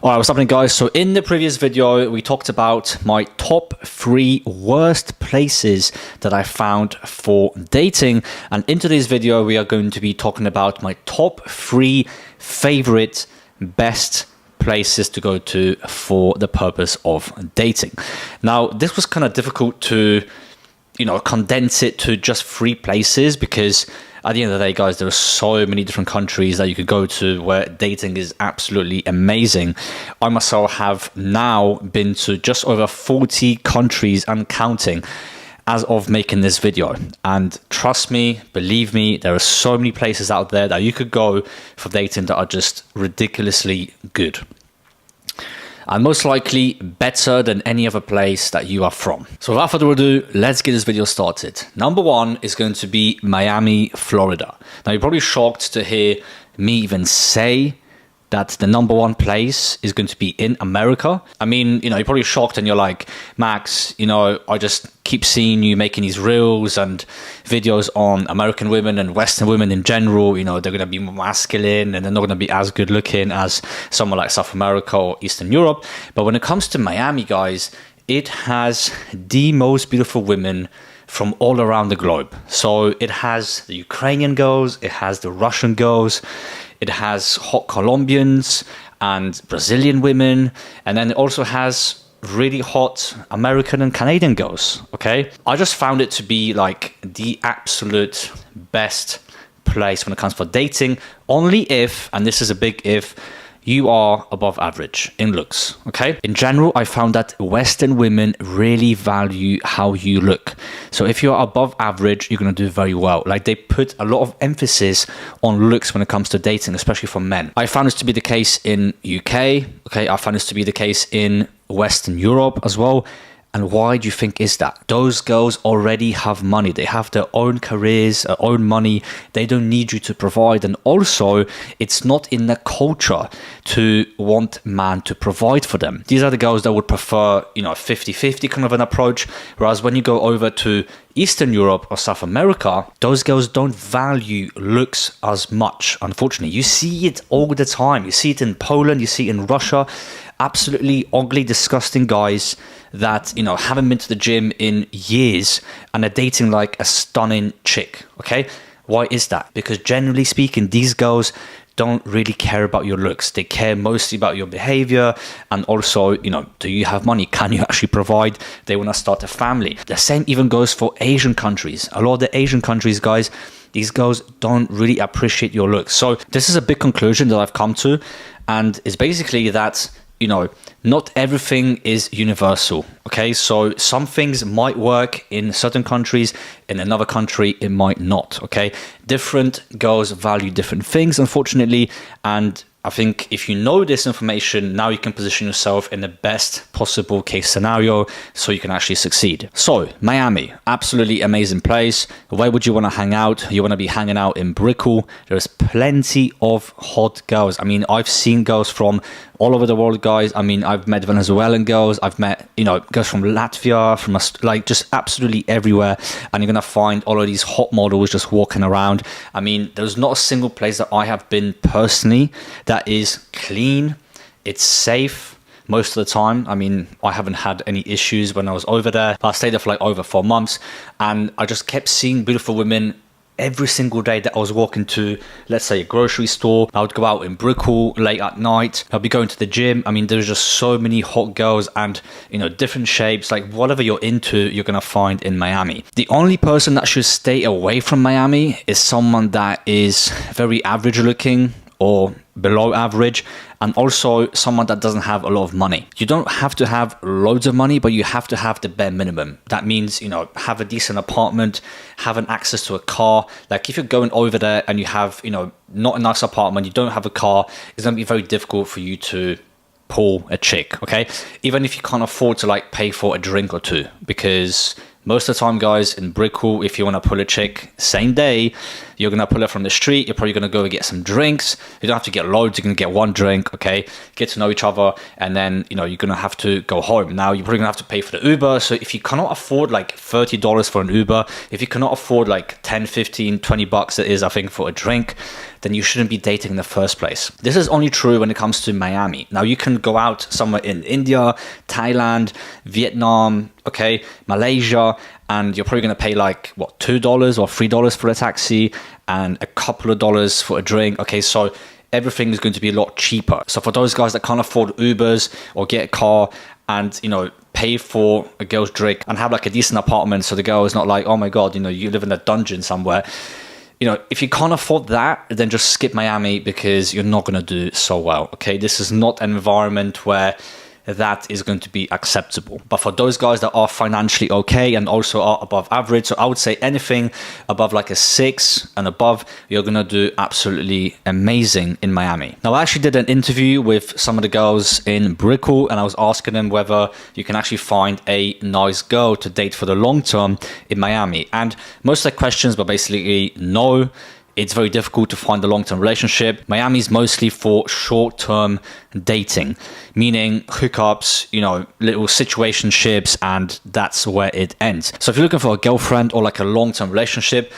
Alright, what's happening guys? So in the previous video, we talked about my top 3 worst places that I found for dating. And in today's video, we are going to be talking about my top 3 favorite best places to go to for the purpose of dating. Now, this was kind of difficult to, condense it to just 3 places because at the end of the day, guys, there are so many different countries that you could go to where dating is absolutely amazing. I myself have now been to just over 40 countries and counting as of making this video. And trust me, believe me, there are so many places out there that you could go for dating that are just ridiculously good. And most likely better than any other place that you are from. So without further ado, let's get this video started. Number 1 is going to be Miami, Florida. Now you're probably shocked to hear me even say that the number 1 place is going to be in America. I mean, you're probably shocked and you're like, Max, I just keep seeing you making these reels and videos on American women and Western women in general. They're going to be more masculine and they're not going to be as good looking as someone like South America or Eastern Europe. But when it comes to Miami, guys, it has the most beautiful women from all around the globe. So it has the Ukrainian girls, it has the Russian girls, it has hot Colombians and Brazilian women, and then it also has really hot American and Canadian girls, okay? I just found it to be like the absolute best place when it comes for dating, only if, and this is a big if, you are above average in looks, okay? In general, I found that Western women really value how you look. So if you're above average, you're gonna do very well. Like they put a lot of emphasis on looks when it comes to dating, especially for men. I found this to be the case in UK, okay? I found this to be the case in Western Europe as well. And why do you think is that? Those girls already have money. They have their own careers, their own money. They don't need you to provide. And also, it's not in their culture to want man to provide for them. These are the girls that would prefer, 50-50 kind of an approach. Whereas when you go over to Eastern Europe or South America, those girls don't value looks as much, unfortunately. You see it all the time. You see it in Poland, you see it in Russia. Absolutely ugly, disgusting guys that, haven't been to the gym in years and are dating like a stunning chick, okay? Why is that? Because generally speaking, these girls don't really care about your looks. They care mostly about your behavior and also, do you have money? Can you actually provide? They want to start a family. The same even goes for Asian countries. A lot of the Asian countries, guys, these girls don't really appreciate your looks. So this is a big conclusion that I've come to, and it's basically that not everything is universal, okay? So some things might work in certain countries, in another country it might not, okay? Different girls value different things, unfortunately, and I think if you know this information, now you can position yourself in the best possible case scenario so you can actually succeed. So, Miami, absolutely amazing place. Where would you want to hang out? You want to be hanging out in Brickell. There's plenty of hot girls. I mean, I've seen girls from all over the world, guys. I mean, I've met Venezuelan girls. I've met, girls from Latvia, from just absolutely everywhere. And you're going to find all of these hot models just walking around. I mean, there's not a single place that I have been personally that is clean, it's safe most of the time. I mean, I haven't had any issues when I was over there. I stayed there for like over 4 months and I just kept seeing beautiful women every single day that I was walking to, let's say, a grocery store. I would go out in Brickell late at night. I'll be going to the gym. I mean, there's just so many hot girls and, different shapes. Like whatever you're into, you're going to find in Miami. The only person that should stay away from Miami is someone that is very average looking or below average, and also someone that doesn't have a lot of money. You don't have to have loads of money, but you have to have the bare minimum. That means, have a decent apartment, have an access to a car. Like if you're going over there and you have, not a nice apartment, you don't have a car, it's gonna be very difficult for you to pull a chick, okay? Even if you can't afford to like pay for a drink or two, because most of the time, guys, in Brickell, if you want to pull a chick same day, You're going to pull up from the street. You're probably going to go and get some drinks. You don't have to get loads. You can get one drink, okay? Get to know each other. And then, you're going to have to go home. Now, you're probably going to have to pay for the Uber. So if you cannot afford like $30 for an Uber, if you cannot afford like 10, 15, 20 bucks it is, I think, for a drink, then you shouldn't be dating in the first place. This is only true when it comes to Miami. Now, you can go out somewhere in India, Thailand, Vietnam, okay, Malaysia, and you're probably going to pay like, what, $2 or $3 for a taxi and a couple of dollars for a drink. Okay, so everything is going to be a lot cheaper. So for those guys that can't afford Ubers or get a car and, pay for a girl's drink and have like a decent apartment so the girl is not like, oh my God, you live in a dungeon somewhere. If you can't afford that, then just skip Miami because you're not going to do so well, okay? This is not an environment where that is going to be acceptable. But for those guys that are financially okay and also are above average, so I would say anything above like a 6 and above, you're going to do absolutely amazing in Miami. Now, I actually did an interview with some of the girls in Brickell, and I was asking them whether you can actually find a nice girl to date for the long term in Miami. And most of the questions were basically no. It's very difficult to find a long-term relationship. Miami is mostly for short-term dating, meaning hookups, little situationships, and that's where it ends. So if you're looking for a girlfriend or like a long-term relationship,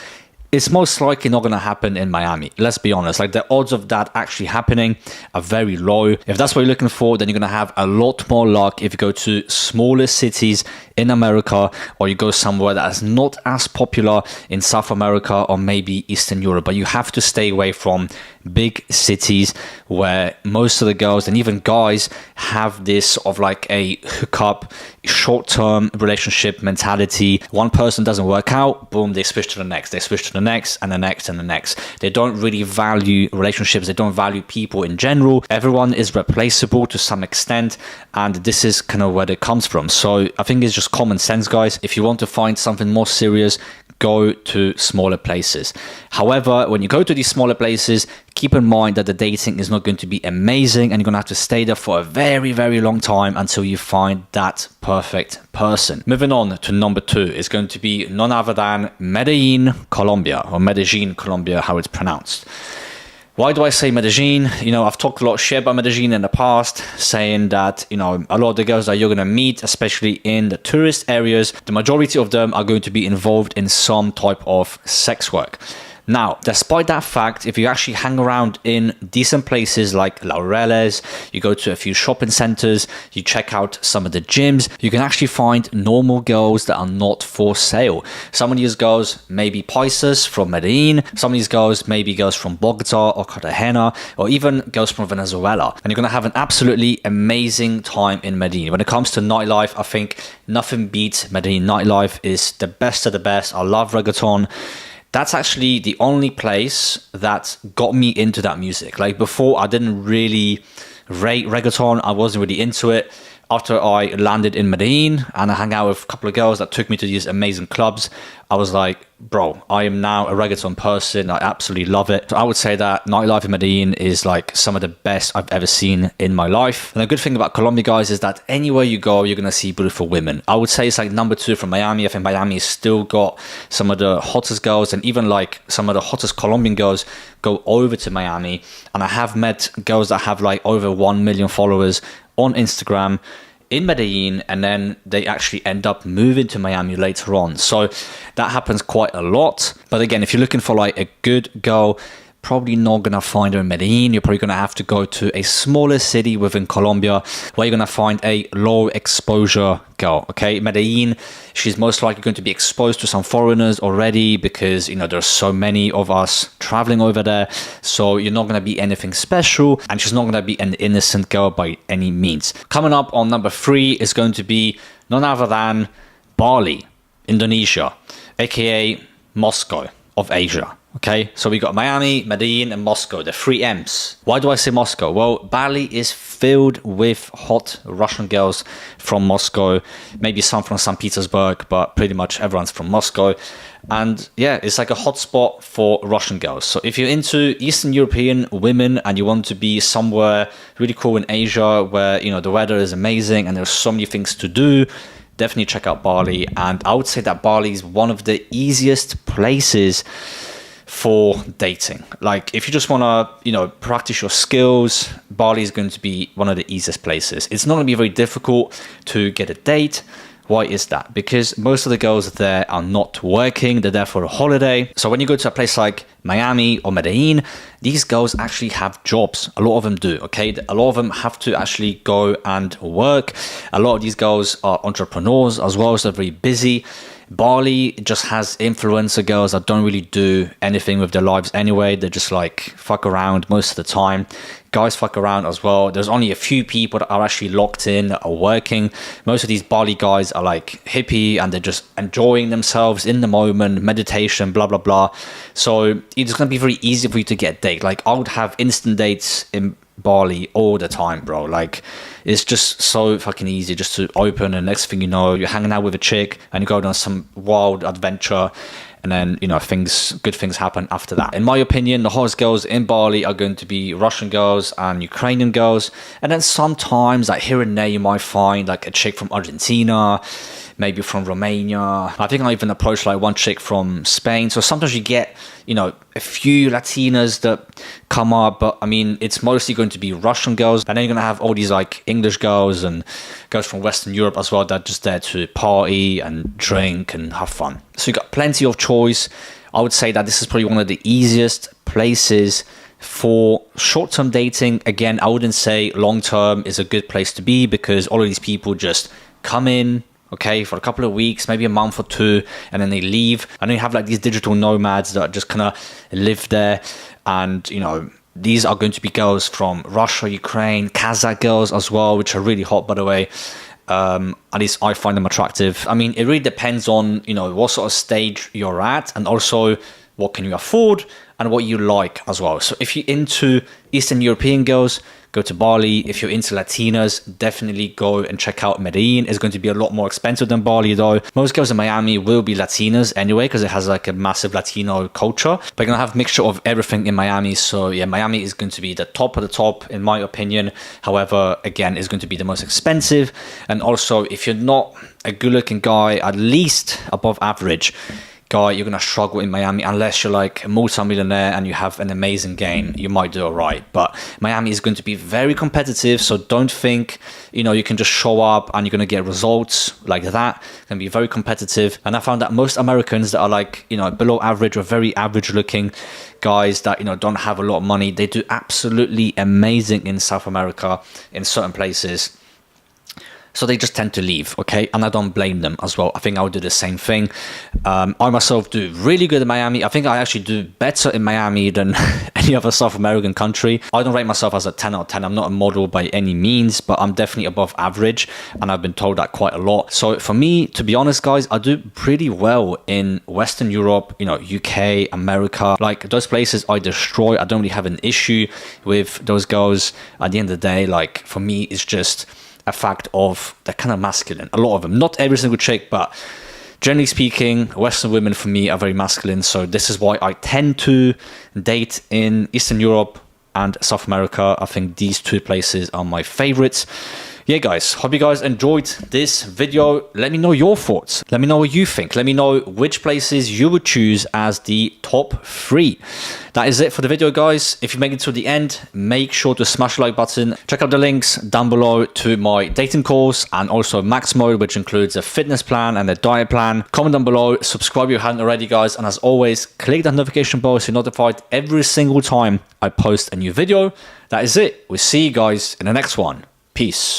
it's most likely not going to happen in Miami. Let's be honest. Like the odds of that actually happening are very low. If that's what you're looking for, then you're going to have a lot more luck if you go to smaller cities in America, or you go somewhere that is not as popular in South America or maybe Eastern Europe. But you have to stay away from big cities where most of the girls and even guys have this of like a hookup, short-term relationship mentality. One person doesn't work out, boom, they switch to the next. They switch to the next and the next and the next. They don't really value relationships. They don't value people in general. Everyone is replaceable to some extent, and this is kind of where it comes from. So I think it's just common sense, guys. If you want to find something more serious, go to smaller places. However, when you go to these smaller places, keep in mind that the dating is not going to be amazing, and you're going to have to stay there for a very, very long time until you find that perfect person. Moving on to number 2 is going to be none other than Medellin, Colombia, or Medellin, Colombia, how it's pronounced. Why do I say Medellin? I've talked a lot of shit about Medellin in the past, saying that, a lot of the girls that you're going to meet, especially in the tourist areas, the majority of them are going to be involved in some type of sex work. Now, despite that fact, if you actually hang around in decent places like Laureles, you go to a few shopping centers, you check out some of the gyms, you can actually find normal girls that are not for sale. Some of these girls may be paisas from Medellin, some of these girls may be girls from Bogota or Cartagena, or even girls from Venezuela. And you're going to have an absolutely amazing time in Medellin. When it comes to nightlife, I think nothing beats Medellin nightlife. Is the best of the best. I love reggaeton. That's actually the only place that got me into that music. Like before, I didn't really rate reggaeton. I wasn't really into it. After I landed in Medellin and I hung out with a couple of girls that took me to these amazing clubs, I was like, bro, I am now a reggaeton person. I absolutely love it. So I would say that nightlife in Medellin is like some of the best I've ever seen in my life. And the good thing about Colombia, guys, is that anywhere you go, you're going to see beautiful women. I would say it's like number 2 from Miami. I think Miami has still got some of the hottest girls, and even like some of the hottest Colombian girls go over to Miami. And I have met girls that have like over 1 million followers on Instagram in Medellin, and then they actually end up moving to Miami later on. So that happens quite a lot. But again, if you're looking for like a good girl, probably not going to find her in Medellin. You're probably going to have to go to a smaller city within Colombia where you're going to find a low exposure girl. Okay, Medellin, she's most likely going to be exposed to some foreigners already because, there's so many of us traveling over there. So you're not going to be anything special, and she's not going to be an innocent girl by any means. Coming up on number 3 is going to be none other than Bali, Indonesia, aka Moscow of Asia. Okay, so we got Miami, Medellin, and Moscow, the 3 M's. Why do I say Moscow? Well, Bali is filled with hot Russian girls from Moscow, maybe some from St. Petersburg, but pretty much everyone's from Moscow. And yeah, it's like a hotspot for Russian girls. So if you're into Eastern European women and you want to be somewhere really cool in Asia where, the weather is amazing and there's so many things to do, definitely check out Bali. And I would say that Bali is one of the easiest places for dating. Like if you just want to, you know, practice your skills, Bali is going to be one of the easiest places. It's not going to be very difficult to get a date. Why is that? Because most of the girls there are not working. They're there for a holiday. So when you go to a place like Miami or Medellin, these girls actually have jobs. A lot of them do, okay? A lot of them have to actually go and work. A lot of these girls are entrepreneurs as well, so they're very busy. Bali just has influencer girls that don't really do anything with their lives anyway. They're just like fuck around most of the time. Guys fuck around as well. There's only a few people that are actually locked in, that are working. Most of these Bali guys are like hippie and they're just enjoying themselves in the moment, meditation, blah, blah, blah. So it's going to be very easy for you to get a date. Like I would have instant dates in Bali all the time, bro. Like it's just so fucking easy just to open, and next thing you know, you're hanging out with a chick and you go on some wild adventure, and then, you know, good things happen after that. In my opinion, the hottest girls in Bali are going to be Russian girls and Ukrainian girls, and then sometimes like here and there you might find like a chick from Argentina, maybe from Romania. I think I even approached like one chick from Spain. So sometimes you get, you know, a few Latinas that come up, but I mean, it's mostly going to be Russian girls. And then you're going to have all these like English girls and girls from Western Europe as well that are just there to party and drink and have fun. So you got plenty of choice. I would say that this is probably one of the easiest places for short-term dating. Again, I wouldn't say long-term is a good place to be, because all of these people just come in, okay, for a couple of weeks, maybe a month or two, and then they leave. And then you have like these digital nomads that just kind of live there. And, you know, these are going to be girls from Russia, Ukraine, Kazakh girls as well, which are really hot, by the way. At least I find them attractive. I mean, it really depends on, you know, what sort of stage you're at, and also what can you afford and what you like as well. So if you're into Eastern European girls, go to Bali. If you're into Latinas, definitely go and check out Medellin. It's going to be a lot more expensive than Bali though. Most girls in Miami will be Latinas anyway, because it has like a massive Latino culture. But you're going to have a mixture of everything in Miami. So yeah, Miami is going to be the top of the top in my opinion. However, again, it's going to be the most expensive. And also, if you're not a good looking guy, at least above average guy, you're going to struggle in Miami unless you're like a multi-millionaire and you have an amazing game. You might do all right, but Miami is going to be very competitive. So don't think, you know, you can just show up and you're going to get results like that. It's going to be very competitive. And I found that most Americans that are like, you know, below average or very average looking guys that, you know, don't have a lot of money, they do absolutely amazing in South America in certain places. So they just tend to leave, okay? And I don't blame them as well. I think I would do the same thing. I myself do really good in Miami. I think I actually do better in Miami than any other South American country. I don't rate myself as a 10 out of 10. I'm not a model by any means, but I'm definitely above average. And I've been told that quite a lot. So for me, to be honest, guys, I do pretty well in Western Europe, you know, UK, America. Like those places I destroy. I don't really have an issue with those girls. At the end of the day, like for me, it's just a fact of they're kind of masculine. A lot of them, not every single chick, but generally speaking, Western women for me are very masculine. So this is why I tend to date in Eastern Europe and South America. I think these two places are my favorites. Yeah, guys, hope you guys enjoyed this video. Let me know your thoughts. Let me know what you think. Let me know which places you would choose as the top 3. That is it for the video, guys. If you make it to the end, make sure to smash the like button. Check out the links down below to my dating course and also Max Mode, which includes a fitness plan and a diet plan. Comment down below, subscribe if you hadn't already, guys. And as always, click that notification bell so you're notified every single time I post a new video. That is it. We'll see you guys in the next one. Peace.